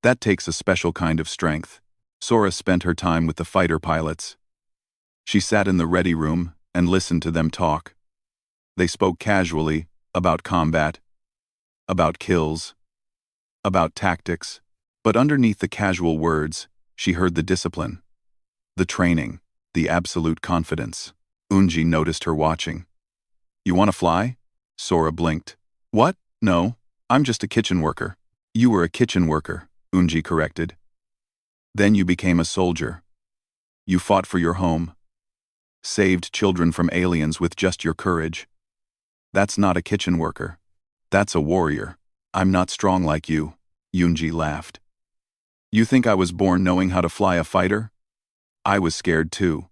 That takes a special kind of strength." Sora spent her time with the fighter pilots. She sat in the ready room and listened to them talk. They spoke casually about combat, about kills, about tactics, but underneath the casual words, she heard the discipline, the training, the absolute confidence. Unji noticed her watching. "You want to fly?" Sora blinked. "What? No, I'm just a kitchen worker." "You were a kitchen worker," Unji corrected. "Then you became a soldier. You fought for your home. Saved children from aliens with just your courage. That's not a kitchen worker. That's a warrior." "I'm not strong like you," Unji laughed. "You think I was born knowing how to fly a fighter? I was scared too.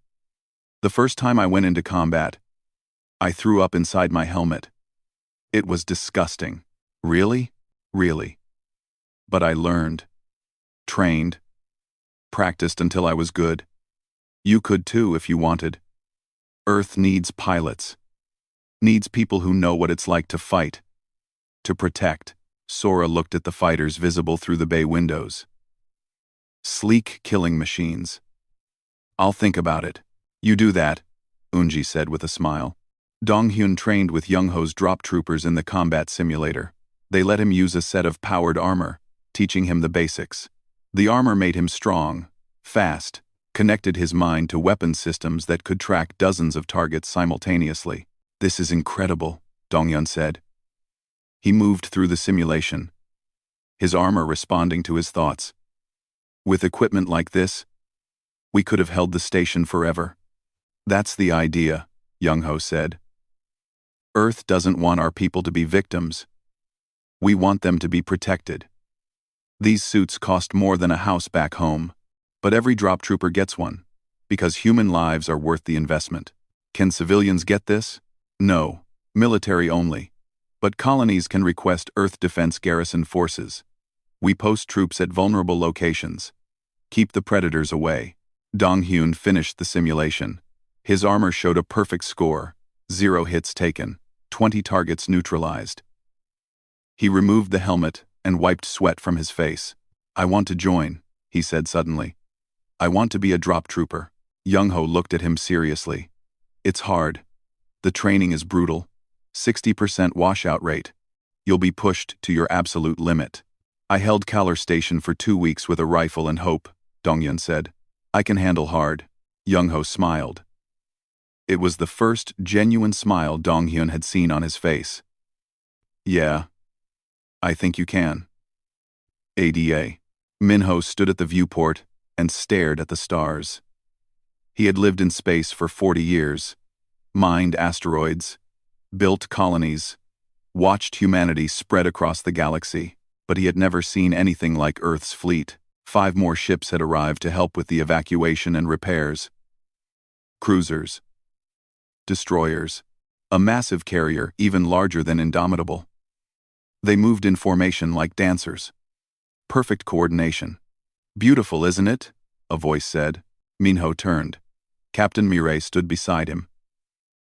The first time I went into combat, I threw up inside my helmet. It was disgusting." "Really? Really?" "But I learned, trained, practiced until I was good. You could too if you wanted. Earth needs pilots. Needs people who know what it's like to fight, to protect." Sora looked at the fighters visible through the bay windows. "Sleek killing machines. I'll think about it." "You do that," Unji said with a smile. Donghyun trained with Youngho's drop troopers in the combat simulator. They let him use a set of powered armor, teaching him the basics. The armor made him strong, fast, connected his mind to weapon systems that could track dozens of targets simultaneously. "This is incredible," Donghyun said. He moved through the simulation, his armor responding to his thoughts. "With equipment like this, we could have held the station forever." "That's the idea," Youngho said. "Earth doesn't want our people to be victims. We want them to be protected. These suits cost more than a house back home, But every drop trooper gets one, because human lives are worth the investment. Can civilians get this? No, military only. But colonies can request Earth Defense Garrison Forces. We post troops at vulnerable locations. Keep the predators away. Dong-hyun finished the simulation. His armor showed a perfect score, 0 hits taken, 20 targets neutralized. He removed the helmet and wiped sweat from his face. I want to join, he said suddenly. I want to be a drop trooper. Young-ho looked at him seriously. It's hard. The training is brutal. 60% washout rate. You'll be pushed to your absolute limit. I held Kalar Station for 2 weeks with a rifle and hope, Dong-hyun said. I can handle hard. Young-ho smiled. It was the first genuine smile Dong-hyun had seen on his face. Yeah. I think you can. ADA. Minho stood at the viewport and stared at the stars. He had lived in space for 40 years, mined asteroids, built colonies, watched humanity spread across the galaxy, but he had never seen anything like Earth's fleet. 5 more ships had arrived to help with the evacuation and repairs. Cruisers. Destroyers. A massive carrier even larger than Indomitable. They moved in formation like dancers. Perfect coordination. Beautiful, isn't it? A voice said. Minho turned. Captain Mireille stood beside him.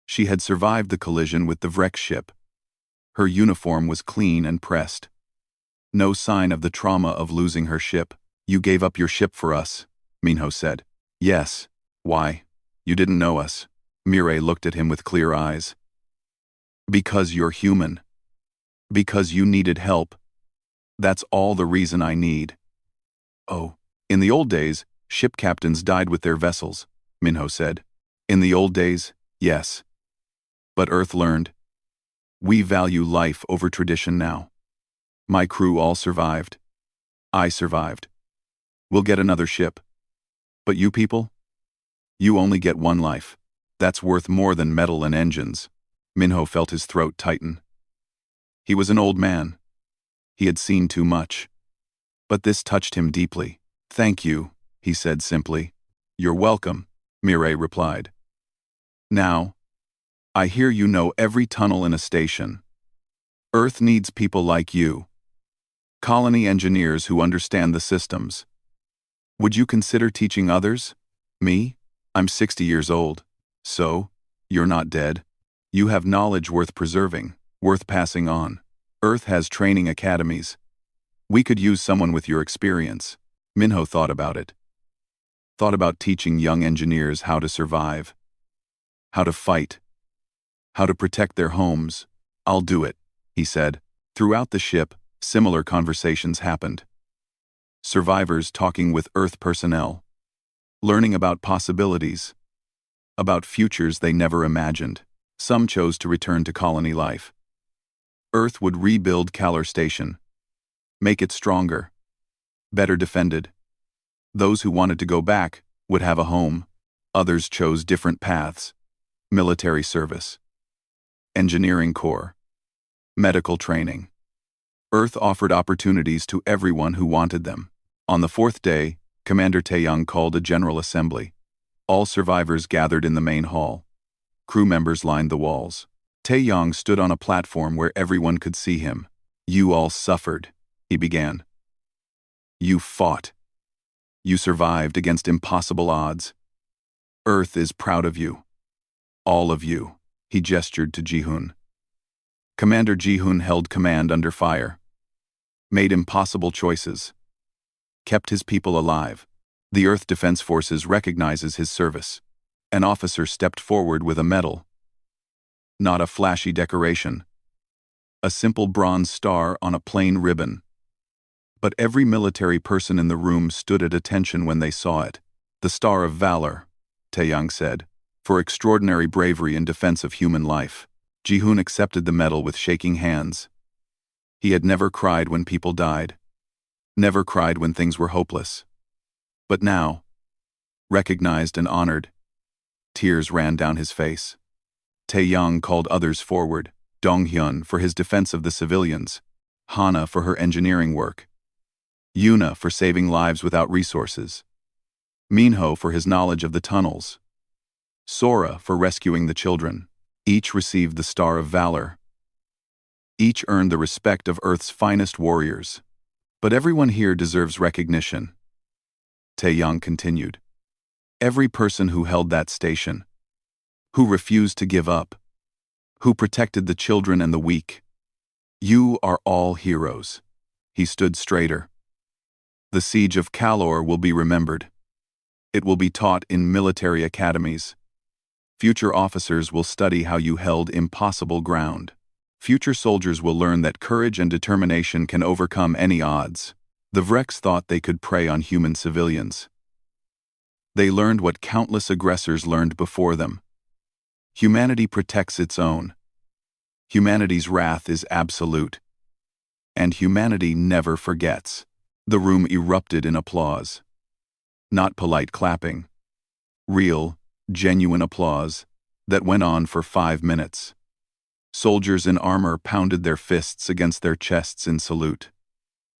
She had survived the collision with the wreck ship. Her uniform was clean and pressed. No sign of the trauma of losing her ship. You gave up your ship for us, Minho said. Yes. Why? You didn't know us. Mireille looked at him with clear eyes. Because you're human. Because you needed help. That's all the reason I need. Oh, in the old days, ship captains died with their vessels, Minho said. In the old days, yes. But Earth learned. We value life over tradition now. My crew all survived. I survived. We'll get another ship. But you people? You only get one life. That's worth more than metal and engines. Minho felt his throat tighten. He was an old man. He had seen too much. But this touched him deeply. Thank you, he said simply. You're welcome, Mireille replied. Now, I hear you know every tunnel in a station. Earth needs people like you. Colony engineers who understand the systems. Would you consider teaching others? Me? I'm 60 years old. So, you're not dead. You have knowledge worth preserving, worth passing on. Earth has training academies. We could use someone with your experience. Minho thought about it. Thought about teaching young engineers how to survive. How to fight. How to protect their homes. I'll do it, he said. Throughout the ship, similar conversations happened. Survivors talking with Earth personnel. Learning about possibilities. About futures they never imagined. Some chose to return to colony life. Earth would rebuild Kalar Station. Make it stronger. Better defended. Those who wanted to go back would have a home. Others chose different paths. Military service. Engineering corps. Medical training. Earth offered opportunities to everyone who wanted them. On the 4th day, Commander Taeyang called a general assembly. All survivors gathered in the main hall. Crew members lined the walls. Taeyang stood on a platform where everyone could see him. You all suffered, he began. You fought. You survived against impossible odds. Earth is proud of you. All of you, he gestured to Ji-hoon. Commander Ji-hoon held command under fire. Made impossible choices. Kept his people alive. The Earth Defense Forces recognizes his service. An officer stepped forward with a medal. Not a flashy decoration. A simple bronze star on a plain ribbon. But every military person in the room stood at attention when they saw it. The Star of Valor, Taeyang said, for extraordinary bravery in defense of human life. Ji-hoon accepted the medal with shaking hands. He had never cried when people died. Never cried when things were hopeless. But now, recognized and honored, tears ran down his face. Taeyang called others forward, Dong-hyun for his defense of the civilians, Hana for her engineering work, Yuna for saving lives without resources. Minho for his knowledge of the tunnels, Sora for rescuing the children. Each received the Star of Valor. Each earned the respect of Earth's finest warriors. But everyone here deserves recognition, Taeyang continued. Every person who held that station, who refused to give up, who protected the children and the weak. You are all heroes. He stood straighter. The siege of Kalor will be remembered. It will be taught in military academies. Future officers will study how you held impossible ground. Future soldiers will learn that courage and determination can overcome any odds. The Vreks thought they could prey on human civilians. They learned what countless aggressors learned before them. Humanity protects its own. Humanity's wrath is absolute. And humanity never forgets. The room erupted in applause. Not polite clapping. Real, genuine applause that went on for 5 minutes. Soldiers in armor pounded their fists against their chests in salute.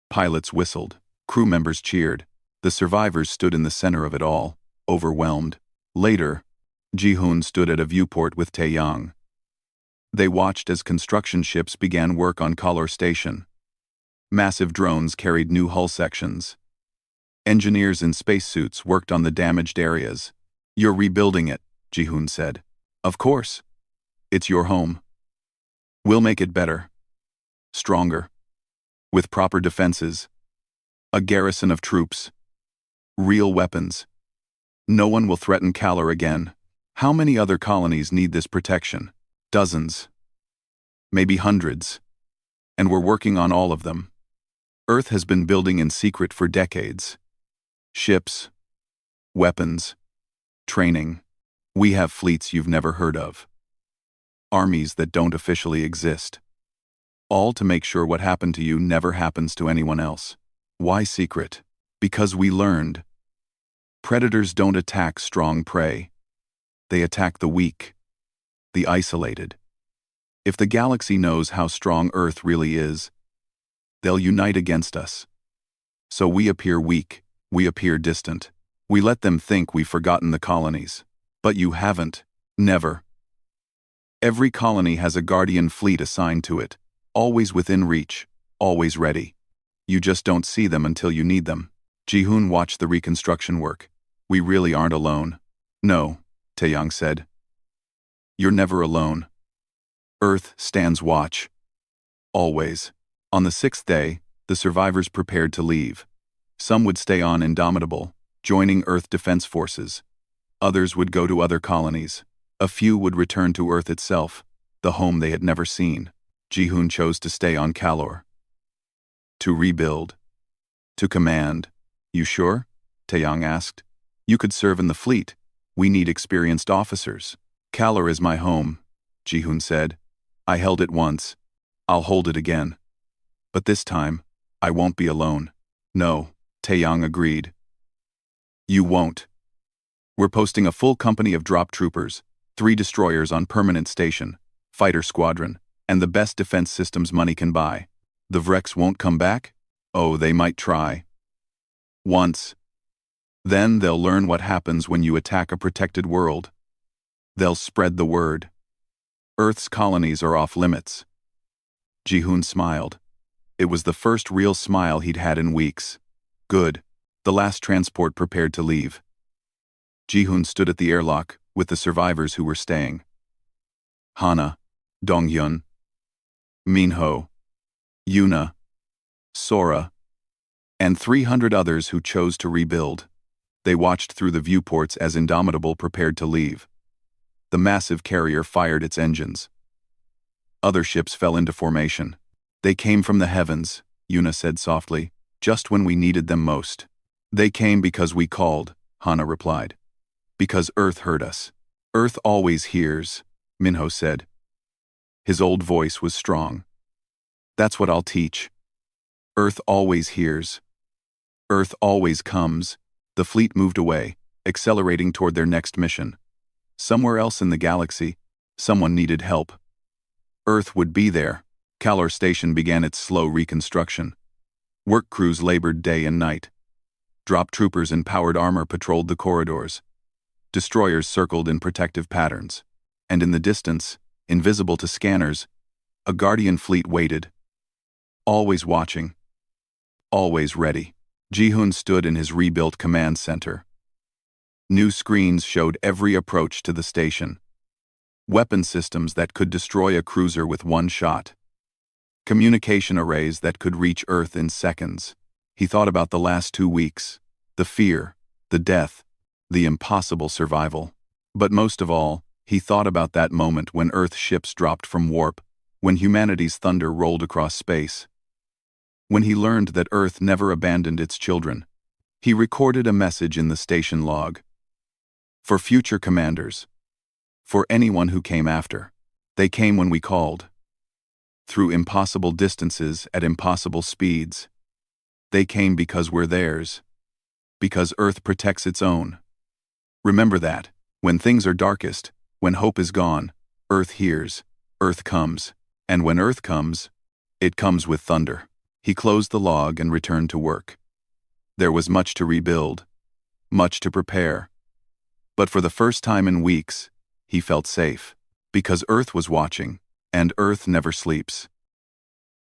Pilots whistled. Crew members cheered. The survivors stood in the center of it all, overwhelmed. Later, Ji-hoon stood at a viewport with Taeyang. They watched as construction ships began work on Kalor Station. Massive drones carried new hull sections. Engineers in spacesuits worked on the damaged areas. You're rebuilding it, Ji-hoon said. Of course. It's your home. We'll make it better. Stronger. With proper defenses. A garrison of troops. Real weapons. No one will threaten Kalor again. How many other colonies need this protection? Dozens. Maybe hundreds. And we're working on all of them. Earth has been building in secret for decades. Ships. Weapons. Training. We have fleets you've never heard of. Armies that don't officially exist. All to make sure what happened to you never happens to anyone else. Why secret? Because we learned. Predators don't attack strong prey. They attack the weak, the isolated. If the galaxy knows how strong Earth really is, they'll unite against us. So we appear weak, we appear distant. We let them think we've forgotten the colonies. But you haven't. Never. Every colony has a guardian fleet assigned to it, always within reach, always ready. You just don't see them until you need them. Ji-hoon watched the reconstruction work. We really aren't alone. No, Taeyang said. You're never alone. Earth stands watch. Always. On the 6th day, the survivors prepared to leave. Some would stay on indomitable, joining Earth Defense Forces. Others would go to other colonies. A few would return to Earth itself, the home they had never seen. Ji-hoon chose to stay on Kalor. To rebuild. To command. You sure? Taeyang asked. You could serve in the fleet. We need experienced officers. Kalor is my home, Ji-hoon said. I held it once. I'll hold it again. But this time, I won't be alone. No, Taeyang agreed. You won't. We're posting a full company of drop troopers, 3 destroyers on permanent station, fighter squadron, and the best defense systems money can buy. The Vreks won't come back? Oh, they might try. Once. Then they'll learn what happens when you attack a protected world. They'll spread the word. Earth's colonies are off limits. Ji-hoon smiled. It was the first real smile he'd had in weeks. Good. The last transport prepared to leave. Ji-hoon stood at the airlock with the survivors who were staying. Hana, Donghyun, Minho, Yuna, Sora, and 300 others who chose to rebuild. They watched through the viewports as Indomitable prepared to leave. The massive carrier fired its engines. Other ships fell into formation. They came from the heavens, Yuna said softly, just when we needed them most. They came because we called, Hana replied. Because Earth heard us. Earth always hears, Minho said. His old voice was strong. That's what I'll teach. Earth always hears. Earth always comes. The fleet moved away, accelerating toward their next mission. Somewhere else in the galaxy, someone needed help. Earth would be there. Kalor Station began its slow reconstruction. Work crews labored day and night. Drop troopers in powered armor patrolled the corridors. Destroyers circled in protective patterns. And in the distance, invisible to scanners, a Guardian fleet waited. Always watching. Always ready. Ji-hoon stood in his rebuilt command center. New screens showed every approach to the station. Weapon systems that could destroy a cruiser with one shot. Communication arrays that could reach Earth in seconds. He thought about the last 2 weeks. The fear, the death, the impossible survival. But most of all, he thought about that moment when Earth ships dropped from warp, when humanity's thunder rolled across space. When he learned that Earth never abandoned its children, he recorded a message in the station log. For future commanders. For anyone who came after. They came when we called. Through impossible distances at impossible speeds. They came because we're theirs. Because Earth protects its own. Remember that, when things are darkest, when hope is gone, Earth hears, Earth comes, and when Earth comes, it comes with thunder. He closed the log and returned to work. There was much to rebuild, much to prepare. But for the first time in weeks, he felt safe, because Earth was watching, and Earth never sleeps.